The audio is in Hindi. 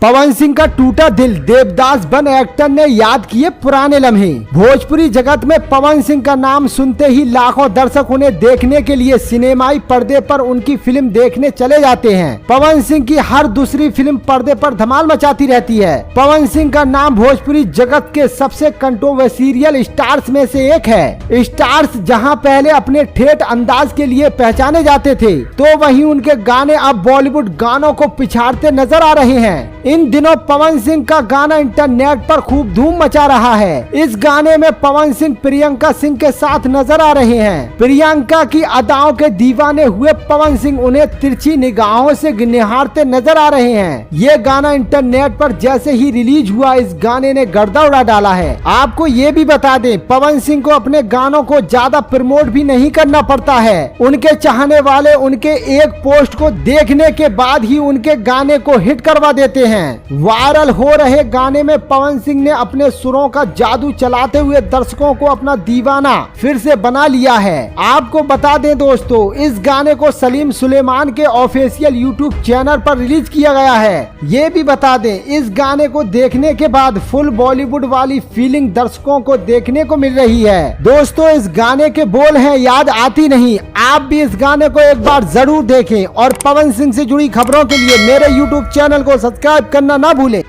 पवन सिंह का टूटा दिल, देवदास बन एक्टर ने याद किए पुराने लम्हे। भोजपुरी जगत में पवन सिंह का नाम सुनते ही लाखों दर्शक उन्हें देखने के लिए सिनेमाई पर्दे पर उनकी फिल्म देखने चले जाते हैं। पवन सिंह की हर दूसरी फिल्म पर्दे पर धमाल मचाती रहती है। पवन सिंह का नाम भोजपुरी जगत के सबसे कंट्रोवर्शियल स्टार्स में से एक है। स्टार्स जहां पहले अपने ठेठ अंदाज के लिए पहचाने जाते थे, तो वहीं उनके गाने अब बॉलीवुड गानों को पिछाड़ते नजर आ रहे हैं। इन दिनों पवन सिंह का गाना इंटरनेट पर खूब धूम मचा रहा है। इस गाने में पवन सिंह प्रियंका सिंह के साथ नजर आ रहे हैं। प्रियंका की अदाओं के दीवाने हुए पवन सिंह उन्हें तिरछी निगाहों से निहारते नजर आ रहे हैं। ये गाना इंटरनेट पर जैसे ही रिलीज हुआ, इस गाने ने गर्दा उड़ा डाला है। आपको ये भी बता दें, पवन सिंह को अपने गानों को ज्यादा प्रमोट भी नहीं करना पड़ता है। उनके चाहने वाले उनके एक पोस्ट को देखने के बाद ही उनके गाने को हिट करवा देते हैं। वायरल हो रहे गाने में पवन सिंह ने अपने सुरों का जादू चलाते हुए दर्शकों को अपना दीवाना फिर से बना लिया है। आपको बता दें दोस्तों, इस गाने को सलीम सुलेमान के ऑफिशियल यूट्यूब चैनल पर रिलीज किया गया है। ये भी बता दें, इस गाने को देखने के बाद फुल बॉलीवुड वाली फीलिंग दर्शकों को देखने को मिल रही है। दोस्तों, इस गाने के बोल हैं याद आती नहीं। आप भी इस गाने को एक बार जरूर देखें और पवन सिंह से जुड़ी खबरों के लिए मेरे यूट्यूब चैनल को सब्सक्राइब करना ना भूलें।